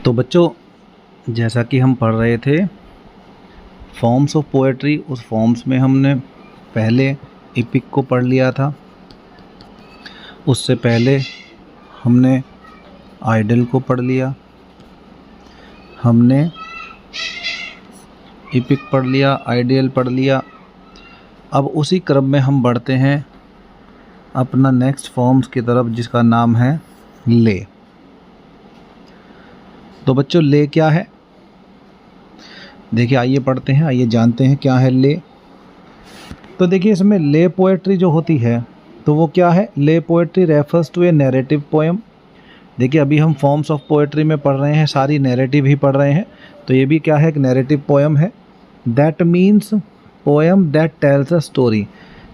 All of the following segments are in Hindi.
तो बच्चों, जैसा कि हम पढ़ रहे थे फॉर्म्स ऑफ पोएट्री, उस फॉर्म्स में हमने पहले एपिक को पढ़ लिया था। उससे पहले हमने आइडल को पढ़ लिया, हमने एपिक पढ़ लिया, आइडियल पढ़ लिया। अब उसी क्रम में हम बढ़ते हैं अपना नेक्स्ट फॉर्म्स की तरफ, जिसका नाम है ले। तो बच्चों, ले क्या है? देखिए, आइए पढ़ते हैं, आइए जानते हैं क्या है ले। तो देखिए, इसमें ले पोएट्री जो होती है तो वो क्या है? Lay poetry refers to a narrative poem. देखिए, अभी हम फॉर्म्स ऑफ पोएट्री में पढ़ रहे हैं, सारी नैरेटिव ही पढ़ रहे हैं, तो ये भी क्या है? एक नैरेटिव पोएम है। That means poem that tells a story.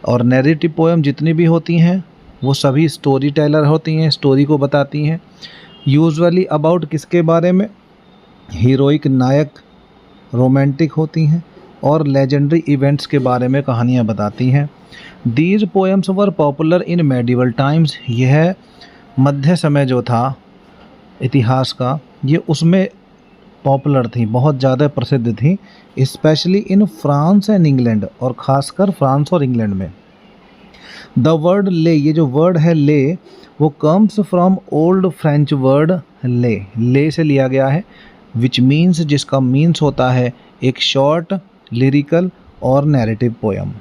और नैरेटिव पोएम जितनी भी होती हैं वो सभी स्टोरी टेलर होती हैं, स्टोरी को बताती हैं। यूजुअली अबाउट किसके बारे में? हीरोइक, नायक, रोमांटिक होती हैं और लेजेंडरी इवेंट्स के बारे में कहानियाँ बताती हैं। These poems were popular in medieval times. यह मध्य समय जो था इतिहास का, ये उसमें पॉपुलर थी, बहुत ज़्यादा प्रसिद्ध थी, specially in France and England, और ख़ासकर फ्रांस और इंग्लैंड में। द वर्ड ले, ये जो वर्ड है ले, वो comes from old French word ले से लिया गया है, विच मीन्स, जिसका मीन्स होता है एक शॉर्ट, लिरिकल और narrative poem.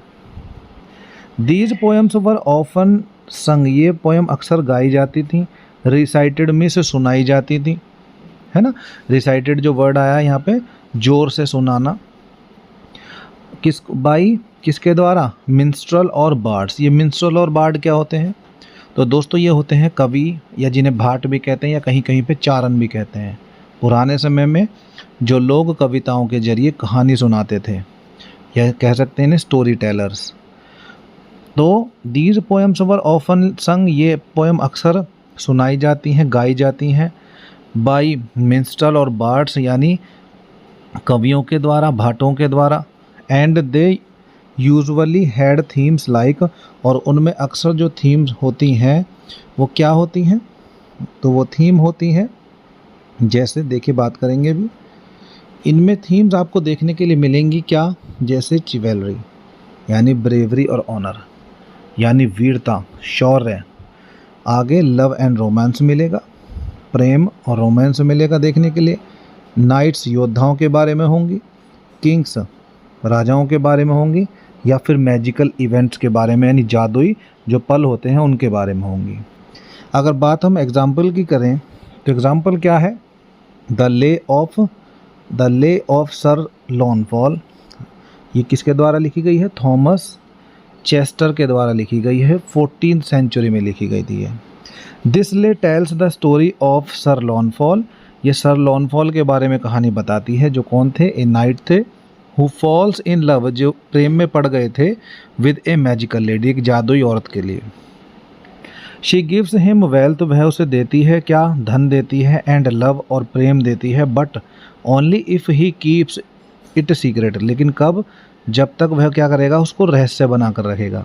These poems were often संग, ये पोएम अक्सर गाई जाती थी। रिसाइटेड में से सुनाई जाती थी, है ना। रिसाइटेड जो वर्ड आया यहाँ पे, जोर से सुनाना। किसके द्वारा? मिंस्ट्रल और बार्ड्स। ये मिंस्ट्रल और बार्ड क्या होते हैं? तो दोस्तों, ये होते हैं कवि, या जिन्हें भाट भी कहते हैं, या कहीं कहीं पे चारण भी कहते हैं। पुराने समय में जो लोग कविताओं के जरिए कहानी सुनाते थे, या कह सकते हैं स्टोरी टेलर्स। तो दीज पोएम्स वर ऑफन संग, ये पोएम अक्सर सुनाई जाती हैं, गाई जाती हैं बाई मिंस्ट्रल और बार्ड्स, यानी कवियों के द्वारा, भाटों के द्वारा। And they usually had themes like, और उनमें अक्सर जो थीम्स होती हैं वो क्या होती हैं? तो वो थीम होती हैं, जैसे देखिए बात करेंगे भी, इनमें थीम्स आपको देखने के लिए मिलेंगी क्या? जैसे चिवेलरी यानी ब्रेवरी और ऑनर, यानी वीरता, शौर्य। आगे लव एंड रोमांस मिलेगा, प्रेम और रोमांस मिलेगा देखने के लिए। नाइट्स योद्धाओं के बारे में होंगी, किंग्स राजाओं के बारे में होंगी, या फिर मैजिकल इवेंट्स के बारे में, यानी जादुई जो पल होते हैं उनके बारे में होंगी। अगर बात हम एग्जाम्पल की करें तो एग्जाम्पल क्या है? The lay off sir Launfal, ये किसके द्वारा लिखी गई है? थॉमस चेस्टर के द्वारा लिखी गई है, 14th सेंचुरी में लिखी गई थी। This lay tells the story of sir Launfal, ये सर लॉनफॉल के बारे में कहानी बताती है, जो कौन थे? ए नाइट थे, हु फॉल्स इन लव, जो प्रेम में पड़ गए थे, विद ए मैजिकल लेडी, एक जादुई औरत के लिए। शी गिव्स हिम वेल्थ, वह उसे देती है क्या? धन देती है, एंड लव, और प्रेम देती है, but only if he keeps it secret, लेकिन कब? जब तक वह क्या करेगा? उसको रहस्य बना कर रखेगा।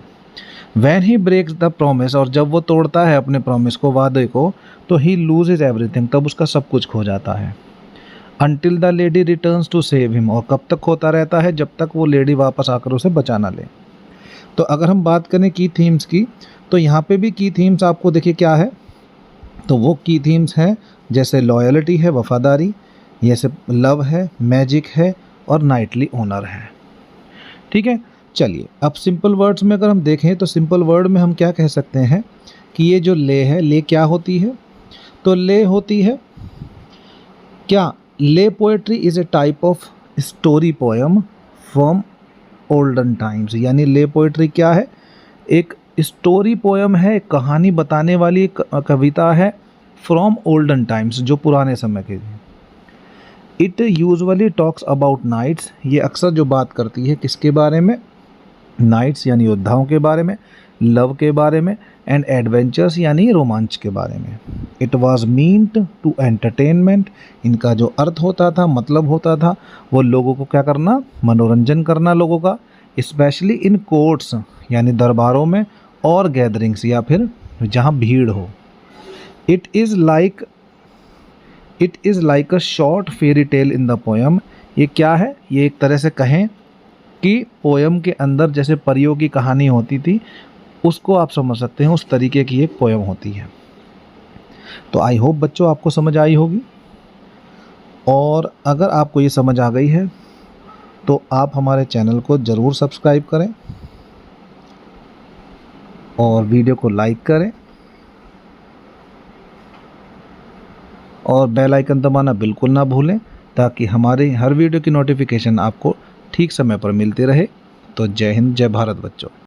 When he breaks the promise, और जब वो तोड़ता है अपने प्रॉमिस को, वादे को, तो ही लूजेज एवरीथिंग, तब उसका सब कुछ खो जाता है। Until the lady returns to save him, और कब तक होता रहता है? जब तक वो लेडी वापस आकर उसे बचा ना ले। तो अगर हम बात करें की थीम्स की, तो यहाँ पे भी की थीम्स आपको देखिए क्या है? तो वो की थीम्स हैं, जैसे लॉयल्टी है, वफादारी, जैसे लव है, मैजिक है, और नाइटली ऑनर है। ठीक है, चलिए अब सिंपल वर्ड्स में अगर हम देखें तो सिंपल वर्ड में हम क्या कह सकते हैं कि ये जो ले है, ले क्या होती है? तो ले होती है क्या? ले poetry is a type of story poem from olden times, यानी ले पोएट्री क्या है? एक स्टोरी पोएम है, एक कहानी बताने वाली एक कविता है, फ्रॉम ओल्डन टाइम्स, जो पुराने समय के। It usually talks about knights, ये अक्सर जो बात करती है किसके बारे में? नाइट्स यानी योद्धाओं के बारे में, लव के बारे में, एंड एडवेंचर्स यानी रोमांच के बारे में। It was meant to entertainment, इनका जो अर्थ होता था, मतलब होता था, वो लोगों को क्या करना? मनोरंजन करना लोगों का, स्पेशली इन कोर्ट्स यानी दरबारों में, और गैदरिंग्स या फिर जहाँ भीड़ हो। It is like it is like a short fairy tale in the poem. ये क्या है? ये एक तरह से कहें कि पोएम के अंदर जैसे परियों की कहानी होती थी, उसको आप समझ सकते हैं, उस तरीके की एक पोएम होती है। तो आई होप बच्चों आपको समझ आई होगी, और अगर आपको ये समझ आ गई है तो आप हमारे चैनल को ज़रूर सब्सक्राइब करें और वीडियो को लाइक करें और बेल आइकन दबाना बिल्कुल ना भूलें, ताकि हमारे हर वीडियो की नोटिफिकेशन आपको ठीक समय पर मिलती रहे। तो जय हिंद, जय भारत बच्चों।